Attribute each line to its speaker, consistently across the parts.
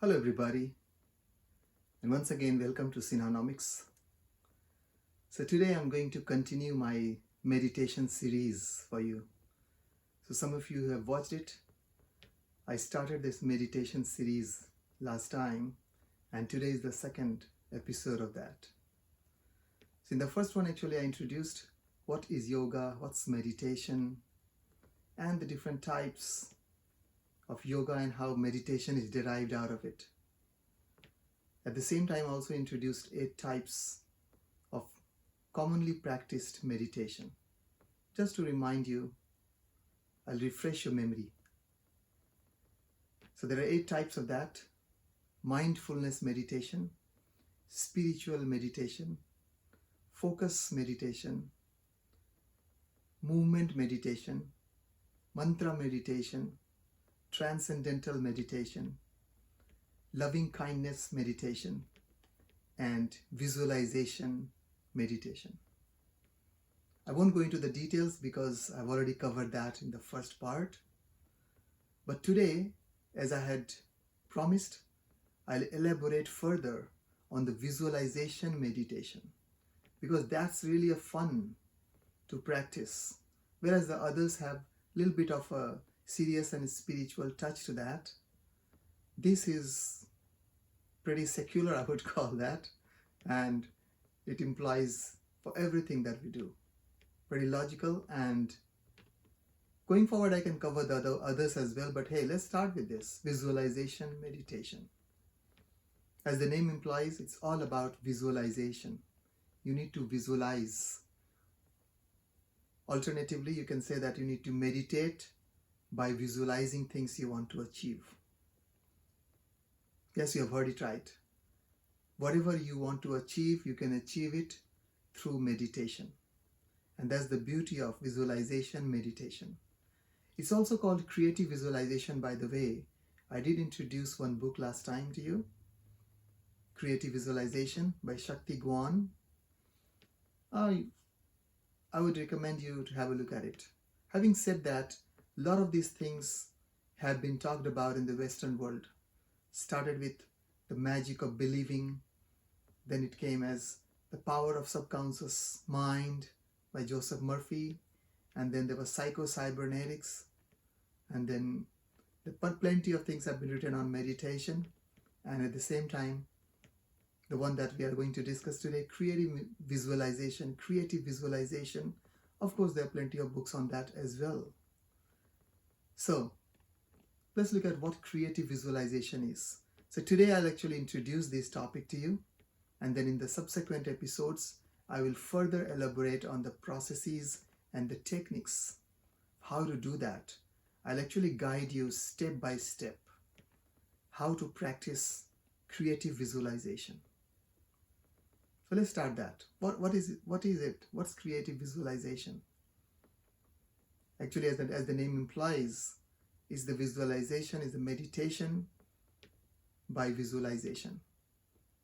Speaker 1: Hello, everybody, and once again, welcome to Synonomics. So, today I'm going to continue my meditation series for you. So, some of you have watched it. I started this meditation series last time, and today is the second episode of that. So, in the first one, actually, I introduced what is yoga, what's meditation, and the different types of yoga and how meditation is derived out of it. At the same time, I also introduced 8 types of commonly practiced meditation. Just to remind you, I'll refresh your memory. So there are 8 types of that: mindfulness meditation, spiritual meditation, focus meditation, movement meditation, mantra meditation, transcendental meditation, loving kindness meditation, and visualization meditation. I won't go into the details because I've already covered that in the first part. But today, as I had promised, I'll elaborate further on the visualization meditation, because that's really a fun to practice. Whereas the others have a little bit of a serious and spiritual touch to that, this is pretty secular, I would call that, and it implies for everything that we do. Pretty logical, and going forward I can cover the others as well, but hey, let's start with this visualization meditation. As the name implies, it's all about visualization. You need to visualize. Alternatively, you can say that you need to meditate by visualizing things you want to achieve. Yes, you have heard it right. Whatever you want to achieve, you can achieve it through meditation. And that's the beauty of visualization meditation. It's also called creative visualization, by the way. I did introduce one book last time to you, Creative Visualization by Shakti Gwan. I would recommend you to have a look at it. Having said that, a lot of these things have been talked about in the Western world. Started with the magic of believing, then it came as the power of subconscious mind by Joseph Murphy, and then there was psycho-cybernetics, and then plenty of things have been written on meditation, and at the same time, the one that we are going to discuss today, creative visualization. Of course, there are plenty of books on that as well. So let's look at what creative visualization is. So today I'll actually introduce this topic to you, and then in the subsequent episodes I will further elaborate on the processes and the techniques, how to do that. I'll actually guide you step by step how to practice creative visualization. So let's start that. What is it? What's creative visualization? Actually, as the name implies, is the visualization, is the meditation by visualization.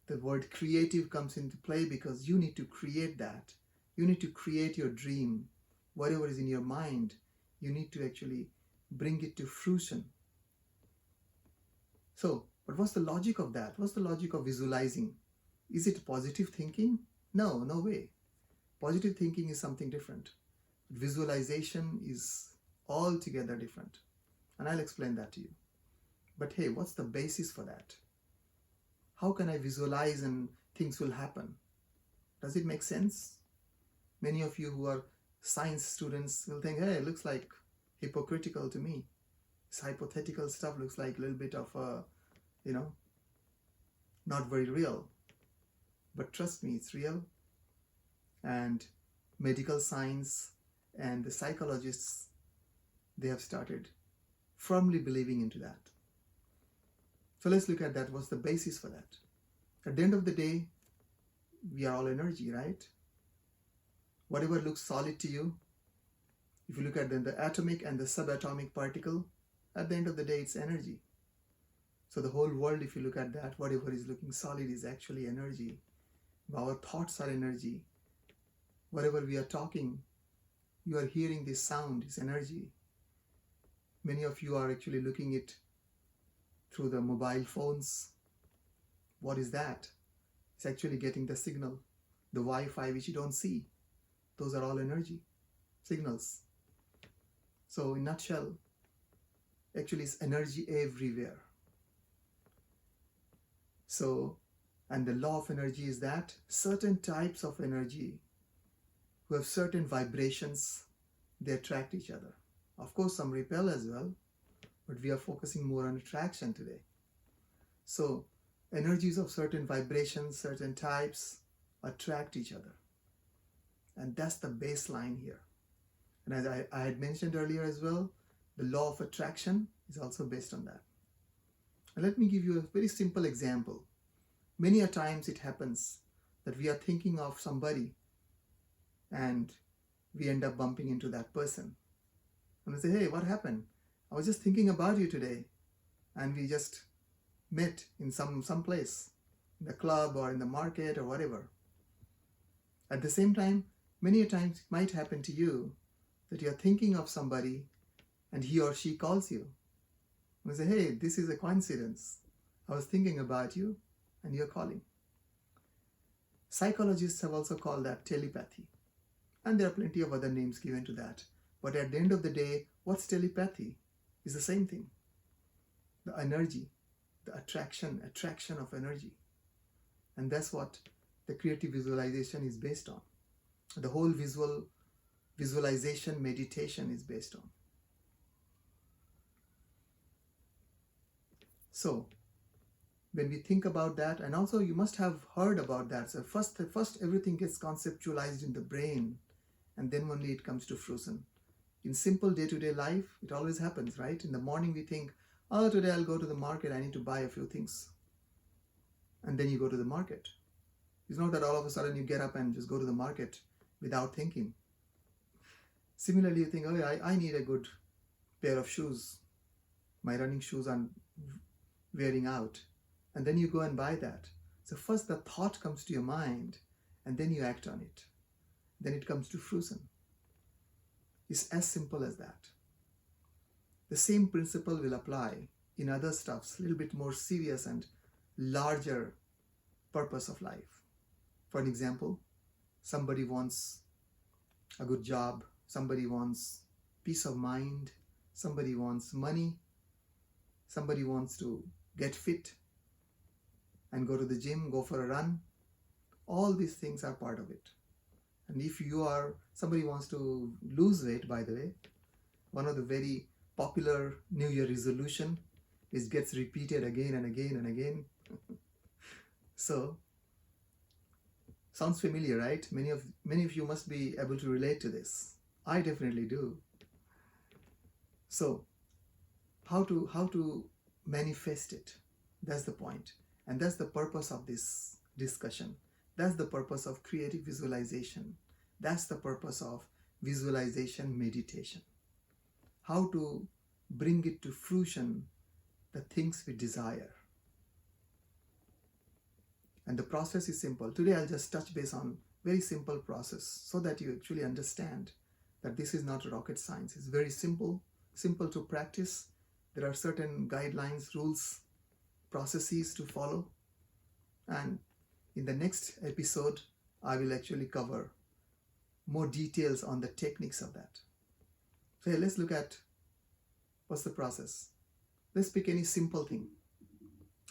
Speaker 1: The word creative comes into play because you need to create that. You need to create your dream. Whatever is in your mind, you need to actually bring it to fruition. So, but what's the logic of that? What's the logic of visualizing? Is it positive thinking? No, no way. Positive thinking is something different. Visualization is altogether different. And I'll explain that to you. But hey, what's the basis for that? How can I visualize and things will happen? Does it make sense? Many of you who are science students will think, hey, it looks like hypocritical to me. This hypothetical stuff looks like a little bit of not very real. But trust me, it's real. And medical science and the psychologists, they have started firmly believing into that. So let's look at that. What's the basis for that? At the end of the day, we are all energy, right? Whatever looks solid to you, if you look at the atomic and the subatomic particle, at the end of the day, it's energy. So the whole world, if you look at that, whatever is looking solid is actually energy. Our thoughts are energy. Whatever we are talking, you are hearing this sound is energy. Many of you are actually looking it through the mobile phones. What is that? It's actually getting the signal, the Wi-Fi which you don't see. Those are all energy signals. So in a nutshell, actually it's energy everywhere. So, and the law of energy is that certain types of energy who have certain vibrations, they attract each other. Of course, some repel as well, but we are focusing more on attraction today. So, energies of certain vibrations, certain types attract each other. And that's the baseline here. And as I had mentioned earlier as well, the law of attraction is also based on that. And let me give you a very simple example. Many a times it happens that we are thinking of somebody and we end up bumping into that person. And we say, hey, what happened? I was just thinking about you today. And we just met in some place, in the club or in the market or whatever. At the same time, many a times it might happen to you that you're thinking of somebody and he or she calls you. And say, hey, this is a coincidence. I was thinking about you and you're calling. Psychologists have also called that telepathy. And there are plenty of other names given to that. But at the end of the day, what's telepathy? It's the same thing. The energy, the attraction of energy. And that's what the creative visualization is based on. The whole visualization meditation is based on. So, when we think about that, and also you must have heard about that. So first everything gets conceptualized in the brain, and then only it comes to fruition. In simple day-to-day life, it always happens, right? In the morning we think, oh, today I'll go to the market, I need to buy a few things. And then you go to the market. It's not that all of a sudden you get up and just go to the market without thinking. Similarly, you think, oh, I need a good pair of shoes. My running shoes are wearing out. And then you go and buy that. So first the thought comes to your mind and then you act on it. Then it comes to fruition. It's as simple as that. The same principle will apply in other stuffs, a little bit more serious and larger purpose of life. For an example, somebody wants a good job, somebody wants peace of mind, somebody wants money, somebody wants to get fit and go to the gym, go for a run. All these things are part of it. And if somebody wants to lose weight, by the way, one of the very popular New Year resolution is gets repeated again and again and again. So, sounds familiar, right? Many of you must be able to relate to this. I definitely do. So, how to manifest it? That's the point. And that's the purpose of this discussion. That's the purpose of creative visualization. That's the purpose of visualization meditation. How to bring it to fruition, the things we desire. And the process is simple. Today I'll just touch base on very simple process so that you actually understand that this is not rocket science. It's very simple to practice. There are certain guidelines, rules, processes to follow. And in the next episode, I will actually cover more details on the techniques of that. So let's look at what's the process. Let's pick any simple thing.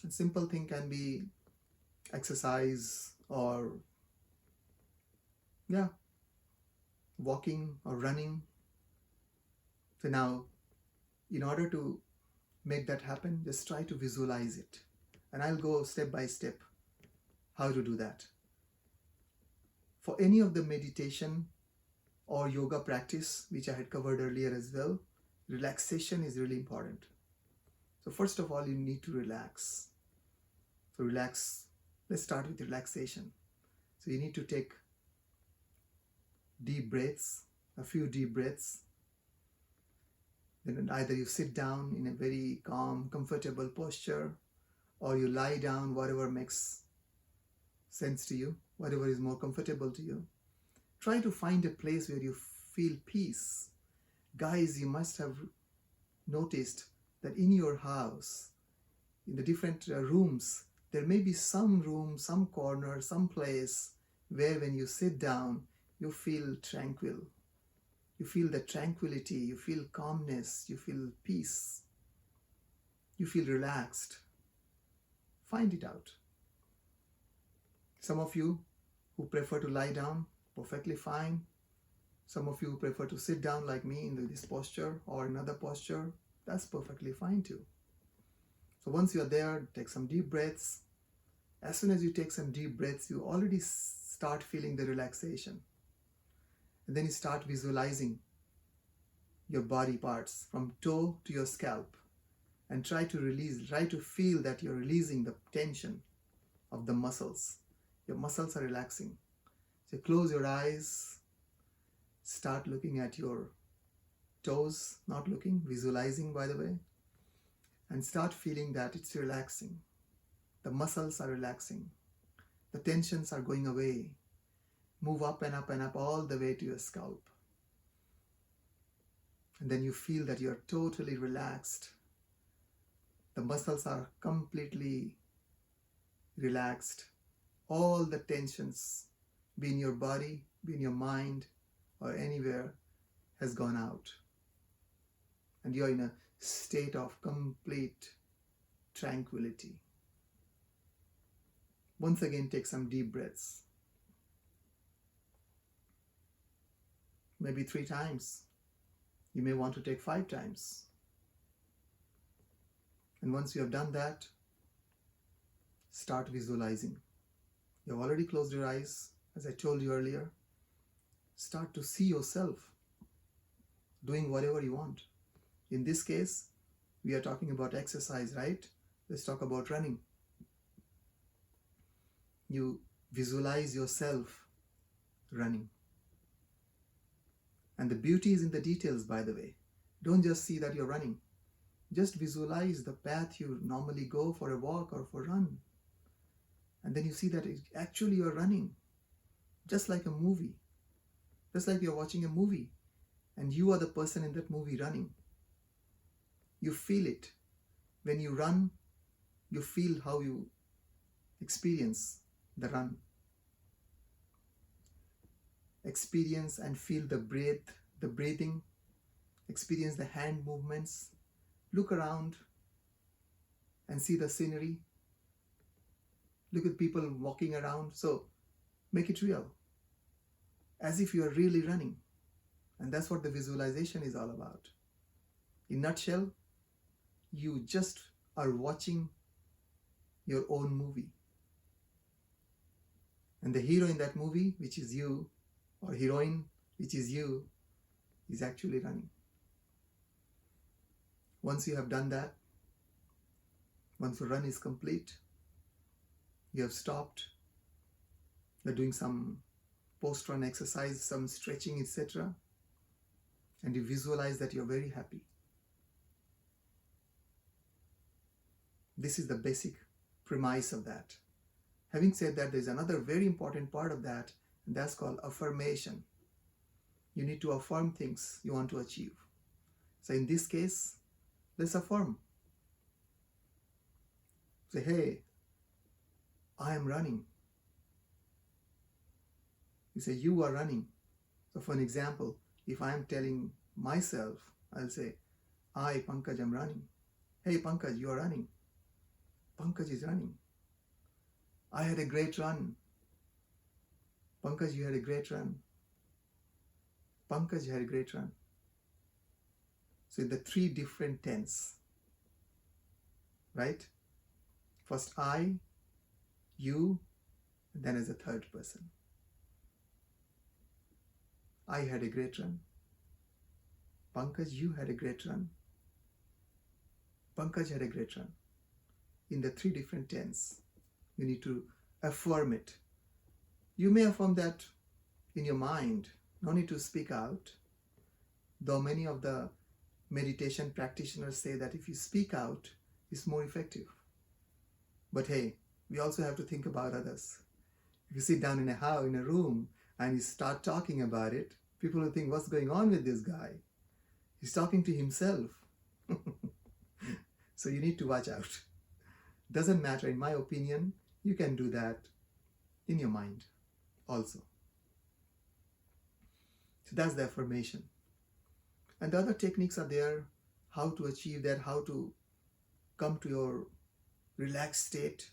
Speaker 1: A simple thing can be exercise or walking or running. So now, in order to make that happen, just try to visualize it. And I'll go step by step how to do that. For any of the meditation or yoga practice, which I had covered earlier as well, relaxation is really important. So first of all, you need to relax. So relax. Let's start with relaxation. So you need to take deep breaths, a few deep breaths. Then either you sit down in a very calm, comfortable posture, or you lie down, whatever makes sense to you, whatever is more comfortable to you. Try to find a place where you feel peace. Guys, you must have noticed that in your house, in the different rooms, there may be some room, some corner, some place where when you sit down, you feel tranquil. You feel the tranquility, you feel calmness, you feel peace, you feel relaxed. Find it out. Some of you who prefer to lie down, perfectly fine. Some of you who prefer to sit down like me in this posture or another posture, that's perfectly fine too. So once you're there, take some deep breaths. As soon as you take some deep breaths, you already start feeling the relaxation. And then you start visualizing your body parts from toe to your scalp and try to feel that you're releasing the tension of the muscles. Your muscles are relaxing. So close your eyes, start looking at your toes, not looking, visualizing by the way, and start feeling that it's relaxing. The muscles are relaxing. The tensions are going away. Move up and up and up all the way to your scalp. And then you feel that you're totally relaxed. The muscles are completely relaxed. All the tensions, be in your body, be in your mind, or anywhere, has gone out. And you're in a state of complete tranquility. Once again, take some deep breaths. Maybe 3 times. You may want to take 5 times. And once you have done that, start visualizing. You have already closed your eyes, as I told you earlier. Start to see yourself doing whatever you want. In this case, we are talking about exercise, right? Let's talk about running. You visualize yourself running. And the beauty is in the details, by the way. Don't just see that you're running. Just visualize the path you normally go for a walk or for a run. And then you see that actually you're running. Just like a movie. Just like you're watching a movie. And you are the person in that movie running. You feel it. When you run, you feel how you experience the run. Experience and feel the breathing. Experience the hand movements. Look around and see the scenery. Look at people walking around. So make it real. As if you are really running. And that's what the visualization is all about. In a nutshell, you just are watching your own movie. And the hero in that movie, which is you, or heroine, which is you, is actually running. Once you have done that, once the run is complete, you have stopped, you're doing some post-run exercise, some stretching, etc. And you visualize that you're very happy. This is the basic premise of that. Having said that, there's another very important part of that, and that's called affirmation. You need to affirm things you want to achieve. So in this case, let's affirm. Say, hey, I am running. You say, you are running. So for an example, if I am telling myself, I'll say, I, Pankaj, am running. Hey, Pankaj, you are running. Pankaj is running. I had a great run. Pankaj, you had a great run. Pankaj, you had a great run. So the 3 different tense, right? First I, you, and then as a third person. I had a great run. Pankaj, you had a great run. Pankaj had a great run. In the 3 different tense, you need to affirm it. You may affirm that in your mind, no need to speak out. Though many of the meditation practitioners say that if you speak out, it's more effective. But hey, we also have to think about others. If you sit down in a room and you start talking about it, people will think, what's going on with this guy? He's talking to himself. So you need to watch out. Doesn't matter, in my opinion, you can do that in your mind also. So that's the affirmation. And the other techniques are there, how to achieve that, how to come to your relaxed state.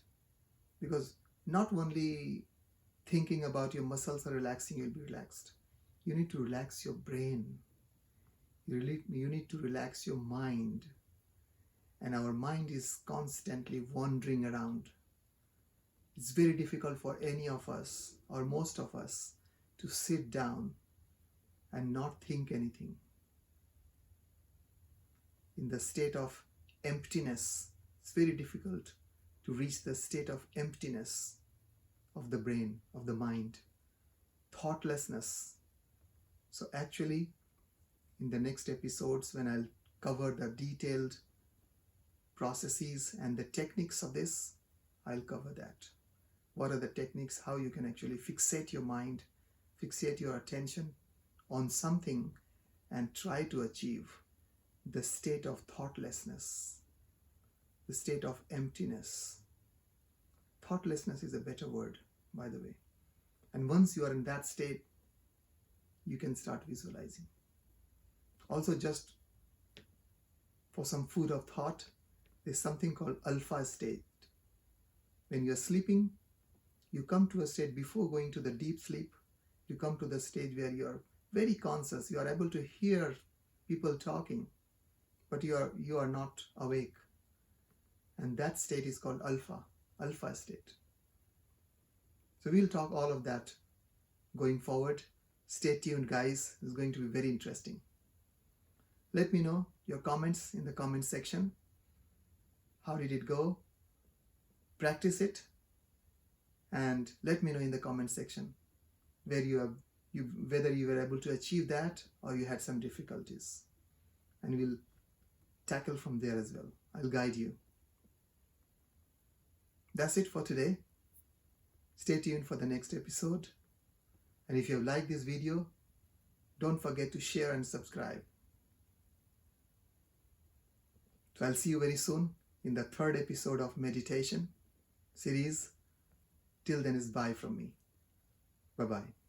Speaker 1: Because not only thinking about your muscles are relaxing, you'll be relaxed. You need to relax your brain. You need to relax your mind. And our mind is constantly wandering around. It's very difficult for any of us, or most of us, to sit down and not think anything. In the state of emptiness, it's very difficult to reach the state of emptiness of the brain, of the mind, thoughtlessness. So actually, in the next episodes, when I'll cover the detailed processes and the techniques of this, I'll cover that. What are the techniques, how you can actually fixate your mind, fixate your attention on something and try to achieve the state of thoughtlessness, the state of emptiness. Thoughtlessness is a better word, by the way. And once you are in that state, you can start visualizing. Also, just for some food of thought, there's something called alpha state. When you're sleeping, you come to a state before going to the deep sleep. You come to the stage where you're very conscious. You are able to hear people talking, but you are not awake. And that state is called alpha state. So we'll talk all of that going forward. Stay tuned, guys. It's going to be very interesting. Let me know your comments in the comment section. How did it go? Practice it, and let me know in the comment section whether you were able to achieve that or you had some difficulties, and we'll tackle from there as well. I'll guide you. That's it for today. Stay tuned for the next episode, and if you have liked this video, don't forget to share and subscribe. So I'll see you very soon in the third episode of meditation series. Till then is bye from me. Bye-bye.